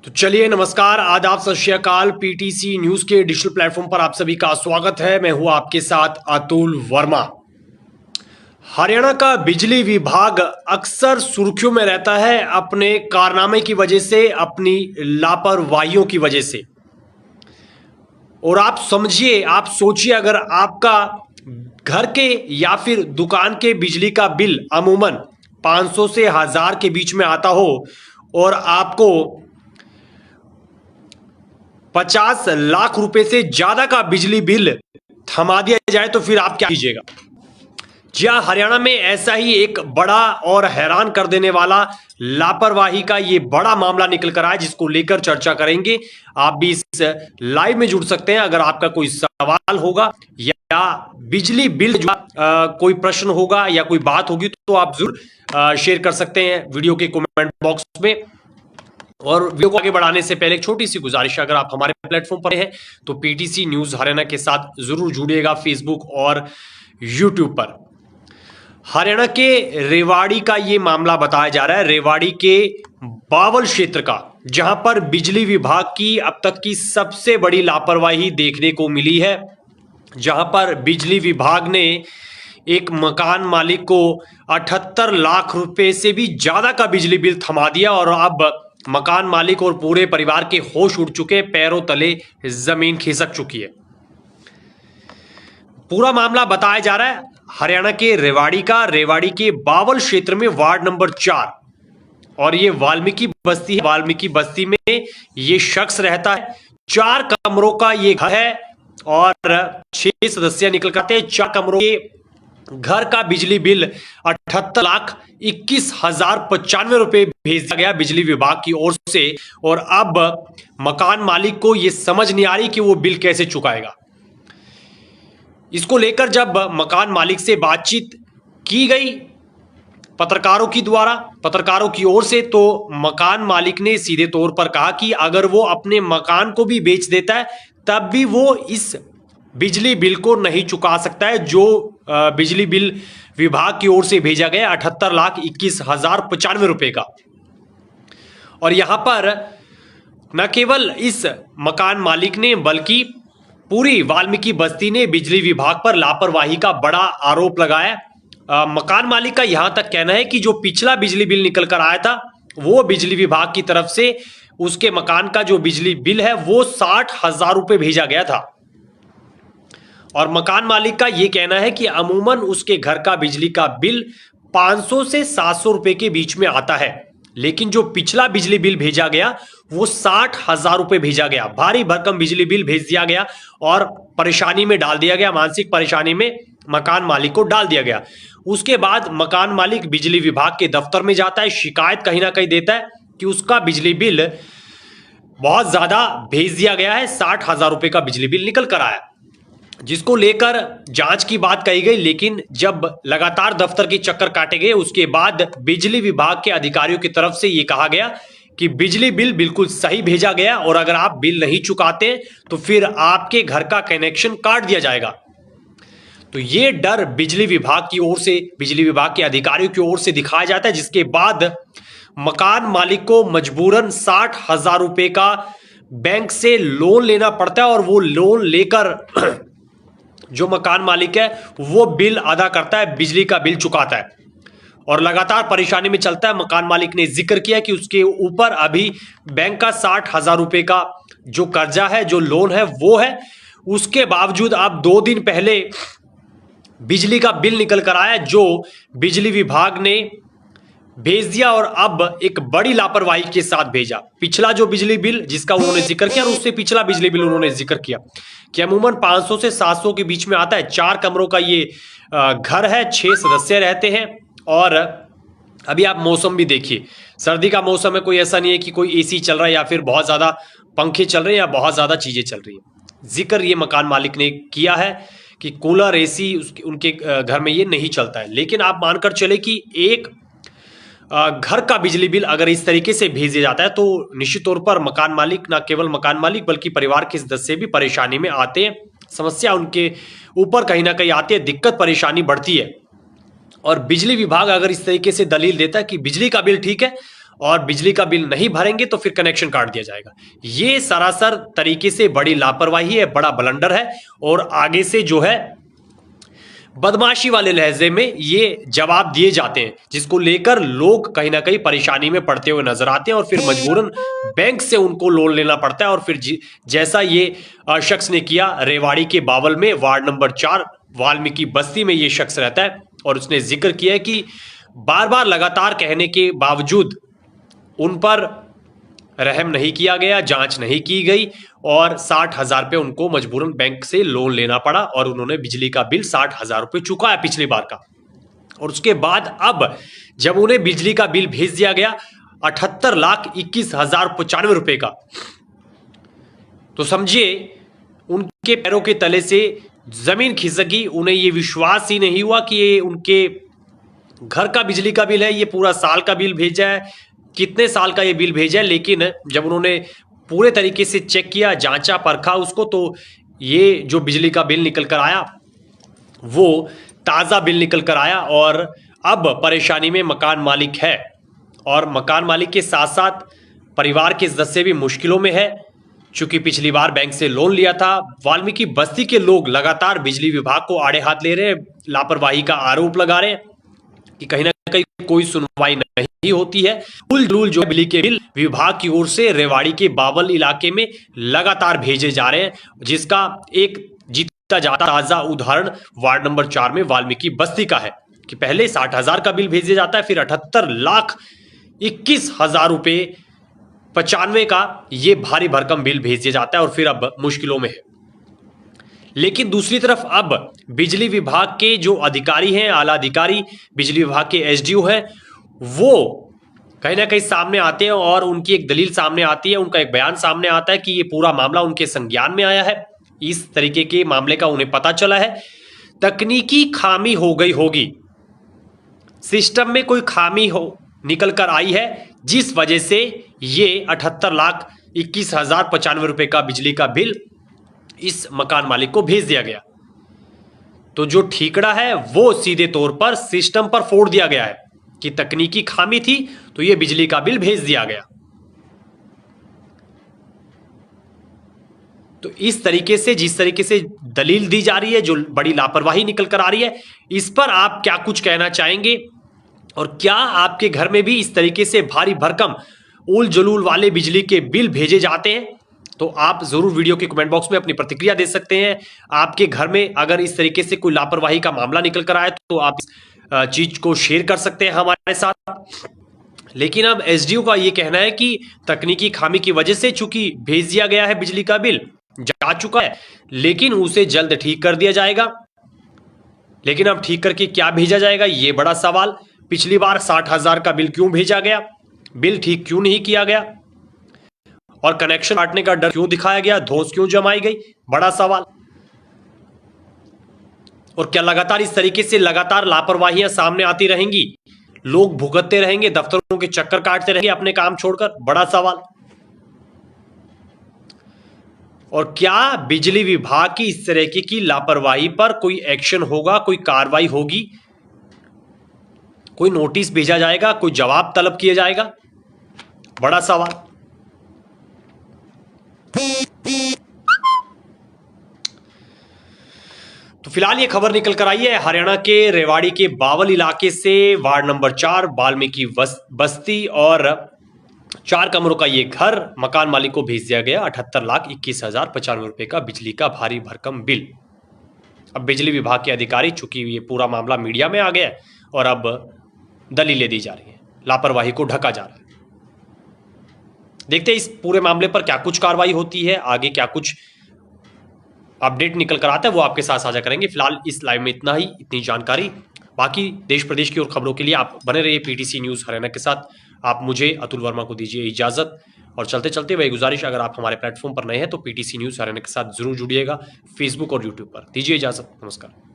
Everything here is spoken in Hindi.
तो चलिए, नमस्कार, आदाब, सत श्री अकाल। पीटीसी न्यूज के डिजिटल प्लेटफॉर्म पर आप सभी का स्वागत है। मैं हूं आपके साथ अतुल वर्मा। हरियाणा का बिजली विभाग अक्सर सुर्खियों में रहता है अपने कारनामे की वजह से, अपनी लापरवाहियों की वजह से। और आप समझिए, आप सोचिए, अगर आपका घर के या फिर दुकान के बिजली का बिल अमूमन 500 से 1000 के बीच में आता हो और आपको 50 लाख रुपए से ज्यादा का बिजली बिल थमा दिया जाए तो फिर आप क्या कीजिएगा? जी हाँ, हरियाणा में ऐसा ही एक बड़ा और हैरान कर देने वाला लापरवाही का ये बड़ा मामला निकल कर आया, जिसको लेकर चर्चा करेंगे। आप भी इस लाइव में जुड़ सकते हैं। अगर आपका कोई सवाल होगा या बिजली बिल कोई प्रश्न होगा या कोई बात होगी तो आप जरूर शेयर कर सकते हैं वीडियो के कमेंट बॉक्स में। और वीडियो को आगे बढ़ाने से पहले एक छोटी सी गुजारिश है, अगर आप हमारे प्लेटफॉर्म पर हैं तो पीटीसी न्यूज हरियाणा के साथ जरूर जुड़िएगा फेसबुक और यूट्यूब पर। हरियाणा के रेवाड़ी का ये मामला बताया जा रहा है, रेवाड़ी के बावल क्षेत्र का, जहां पर बिजली विभाग की अब तक की सबसे बड़ी लापरवाही देखने को मिली है। जहां पर बिजली विभाग ने एक मकान मालिक को 78 लाख रुपए से भी ज्यादा का बिजली बिल थमा दिया और अब मकान मालिक और पूरे परिवार के होश उड़ चुके, पैरों तले जमीन खिसक चुकी है। पूरा मामला बताया जा रहा है हरियाणा के रेवाड़ी का, रेवाड़ी के बावल क्षेत्र में वार्ड नंबर 4, और ये वाल्मीकि बस्ती है। वाल्मीकि बस्ती में ये शख्स रहता है। 4 कमरों का ये घर है और 6 सदस्य निकल कर आते हैं। 4 कमरों के घर का बिजली बिल 78,21,095 रुपए भेज दिया गया बिजली विभाग की ओर से। और अब मकान मालिक को यह समझ नहीं आ रही कि वो बिल कैसे चुकाएगा। इसको लेकर जब मकान मालिक से बातचीत की गई पत्रकारों की ओर से, तो मकान मालिक ने सीधे तौर पर कहा कि अगर वो अपने मकान को भी बेच देता है तब भी वो इस बिजली बिल को नहीं चुका सकता है, जो बिजली बिल विभाग की ओर से भेजा गया 78,21,095 रुपए का। और यहां पर न केवल इस मकान मालिक ने बल्कि पूरी वाल्मीकि बस्ती ने बिजली विभाग पर लापरवाही का बड़ा आरोप लगाया। मकान मालिक का यहां तक कहना है कि जो पिछला बिजली बिल निकल कर आया था वो बिजली विभाग की तरफ से उसके मकान का जो बिजली बिल है वो 60,000 रुपए भेजा गया था। और मकान मालिक का यह कहना है कि अमूमन उसके घर का बिजली का बिल 500 से 700 रुपए के बीच में आता है, लेकिन जो पिछला बिजली बिल भेजा गया वो 60,000 रुपए भेजा गया। भारी भरकम बिजली बिल भेज दिया गया और परेशानी में डाल दिया गया, मानसिक परेशानी में मकान मालिक को डाल दिया गया। उसके बाद मकान मालिक बिजली विभाग के दफ्तर में जाता है, शिकायत कहीं ना कहीं देता है कि उसका बिजली बिल बहुत ज्यादा भेज दिया गया है, 60,000 रुपए का बिजली बिल निकल कर आया, जिसको लेकर जांच की बात कही गई। लेकिन जब लगातार दफ्तर के चक्कर काटे गए उसके बाद बिजली विभाग के अधिकारियों की तरफ से यह कहा गया कि बिजली बिल बिल्कुल सही भेजा गया और अगर आप बिल नहीं चुकाते तो फिर आपके घर का कनेक्शन काट दिया जाएगा। तो ये डर बिजली विभाग की ओर से, बिजली विभाग के अधिकारियों की ओर से दिखाया जाता है, जिसके बाद मकान मालिक को मजबूरन 60,000 रुपए का बैंक से लोन लेना पड़ता है और वो लोन लेकर जो मकान मालिक है वो बिल अदा करता है, बिजली का बिल चुकाता है और लगातार परेशानी में चलता है। मकान मालिक ने जिक्र किया कि उसके ऊपर अभी बैंक का 60,000 रुपए का जो कर्जा है, जो लोन है वो है। उसके बावजूद अब 2 दिन पहले बिजली का बिल निकल कर आया जो बिजली विभाग ने भेज दिया और अब एक बड़ी लापरवाही के साथ भेजा। पिछला जो बिजली बिल जिसका उन्होंने जिक्र किया और उससे पिछला बिजली बिल उन्होंने जिक्र किया कि अमूमन 500 से 700 के बीच में आता है। 4 कमरों का ये घर है, 6 सदस्य रहते हैं। और अभी आप मौसम भी देखिए, सर्दी का मौसम है, कोई ऐसा नहीं है कि कोई एसी चल रहा है या फिर बहुत ज्यादा पंखे चल रहे हैं या बहुत ज्यादा चीजें चल रही है। जिक्र ये मकान मालिक ने किया है कि कूलर, एसी उनके घर में ये नहीं चलता है। लेकिन आप मानकर चले कि एक घर का बिजली बिल अगर इस तरीके से भेज दिया जाता है तो निश्चित तौर पर मकान मालिक, ना केवल मकान मालिक बल्कि परिवार के सदस्य भी परेशानी में आते हैं। समस्या उनके ऊपर कहीं ना कहीं आती है, दिक्कत परेशानी बढ़ती है। और बिजली विभाग अगर इस तरीके से दलील देता है कि बिजली का बिल ठीक है और बिजली का बिल नहीं भरेंगे तो फिर कनेक्शन काट दिया जाएगा। ये सरासर तरीके से बड़ी लापरवाही है, बड़ा ब्लंडर है और आगे से जो है बदमाशी वाले लहजे में ये जवाब दिए जाते हैं, जिसको लेकर लोग कहीं ना कहीं परेशानी में पड़ते हुए नजर आते हैं और फिर मजबूरन बैंक से उनको लोन लेना पड़ता है। और फिर जैसा ये शख्स ने किया रेवाड़ी के बावल में, वार्ड नंबर 4 वाल्मीकि बस्ती में ये शख्स रहता है, और उसने जिक्र किया है कि बार बार लगातार कहने के बावजूद उन पर रहम नहीं किया गया, जांच नहीं की गई और 60,000 रुपये उनको मजबूरन बैंक से लोन लेना पड़ा और उन्होंने बिजली का बिल 60,000 रुपये चुकाया पिछली बार का। और उसके बाद अब जब उन्हें बिजली का बिल भेज दिया गया 78,21,095 रुपये का, तो समझिए उनके पैरों के तले से जमीन खिसकी। उन्हें यह विश्वास ही नहीं हुआ कि ये उनके घर का बिजली का बिल है, ये पूरा साल का बिल भेजा है, कितने साल का ये बिल भेजा है। लेकिन जब उन्होंने पूरे तरीके से चेक किया, जांचा, परखा उसको, तो ये जो बिजली का बिल निकल कर आया वो ताज़ा बिल निकल कर आया। और अब परेशानी में मकान मालिक है और मकान मालिक के साथ साथ परिवार के सदस्य भी मुश्किलों में है, चूंकि पिछली बार बैंक से लोन लिया था। वाल्मीकि बस्ती के लोग लगातार बिजली विभाग को आड़े हाथ ले रहे हैं, लापरवाही का आरोप लगा रहे हैं कि कहीं ना कहीं कोई सुनवाई नहीं होती है। रूल जो बिजली के बिल विभाग की ओर से रेवाड़ी के बावल इलाके में लगातार भेजे जा रहे हैं, जिसका एक जीता जाता ताजा उदाहरण वार्ड नंबर 4 में वाल्मीकि बस्ती का है कि पहले 60,000 का बिल भेजा जाता है, फिर 78,21,000 रुपये 95 का ये भारी भरकम बिल भेजा जाता है और फिर अब मुश्किलों में है। लेकिन दूसरी तरफ अब बिजली विभाग के जो अधिकारी हैं, आला अधिकारी, बिजली विभाग के एसडीओ हैं, वो कहीं ना कहीं सामने आते हैं और उनकी एक दलील सामने आती है, उनका एक बयान सामने आता है कि ये पूरा मामला उनके संज्ञान में आया है। इस तरीके के मामले का उन्हें पता चला है, तकनीकी खामी हो गई होगी, सिस्टम में कोई खामी हो निकल कर आई है, जिस वजह से ये 78,21,095 रुपए का बिजली का बिल इस मकान मालिक को भेज दिया गया। तो जो ठीकड़ा है वो सीधे तौर पर सिस्टम पर फोड़ दिया गया है कि तकनीकी खामी थी तो ये बिजली का बिल भेज दिया गया। तो इस तरीके से, जिस तरीके से दलील दी जा रही है, जो बड़ी लापरवाही निकल कर आ रही है, इस पर आप क्या कुछ कहना चाहेंगे? और क्या आपके घर में भी इस तरीके से भारी भरकम उल जलूल वाले बिजली के बिल भेजे जाते हैं? तो आप जरूर वीडियो के कमेंट बॉक्स में अपनी प्रतिक्रिया दे सकते हैं। आपके घर में अगर इस तरीके से कोई लापरवाही का मामला निकल कर आए तो आप इस चीज को शेयर कर सकते हैं हमारे साथ। लेकिन अब एसडीओ का यह कहना है कि तकनीकी खामी की वजह से चूंकि भेज दिया गया है, बिजली का बिल जा चुका है, लेकिन उसे जल्द ठीक कर दिया जाएगा। लेकिन अब ठीक करके क्या भेजा जाएगा, यह बड़ा सवाल। पिछली बार 60,000 का बिल क्यों भेजा गया, बिल ठीक क्यों नहीं किया गया, और कनेक्शन काटने का डर क्यों दिखाया गया, धौंस क्यों जमाई गई, बड़ा सवाल। और क्या लगातार इस तरीके से लगातार लापरवाहियां सामने आती रहेंगी, लोग भुगतते रहेंगे, दफ्तरों के चक्कर काटते रहेंगे अपने काम छोड़कर, बड़ा सवाल। और क्या बिजली विभाग की इस तरह की लापरवाही पर कोई एक्शन होगा, कोई कार्रवाई होगी, कोई नोटिस भेजा जाएगा, कोई जवाब तलब किया जाएगा, बड़ा सवाल। तो फिलहाल ये खबर निकल कर आई है हरियाणा के रेवाड़ी के बावल इलाके से, वार्ड नंबर 4 वाल्मीकि बस्ती, और 4 कमरों का ये घर मकान मालिक को भेज दिया गया 78,21,095 रुपए का बिजली का भारी भरकम बिल। अब बिजली विभाग के अधिकारी, चूंकि ये पूरा मामला मीडिया में आ गया है और अब दलीलें दी जा रही हैं, लापरवाही को ढका जा रहा है। देखते हैं इस पूरे मामले पर क्या कुछ कार्रवाई होती है, आगे क्या कुछ अपडेट निकल कर आता है, वो आपके साथ साझा करेंगे। फिलहाल इस लाइव में इतना ही, इतनी जानकारी। बाकी देश प्रदेश की और खबरों के लिए आप बने रहिए पीटीसी न्यूज़ हरियाणा के साथ। आप मुझे, अतुल वर्मा को दीजिए इजाजत। और चलते चलते वही गुजारिश, अगर आप हमारे प्लेटफॉर्म पर नए हैं तो पीटीसी न्यूज़ हरियाणा के साथ जरूर जुड़िएगा, फेसबुक और यूट्यूब पर। दीजिए इजाजत, नमस्कार।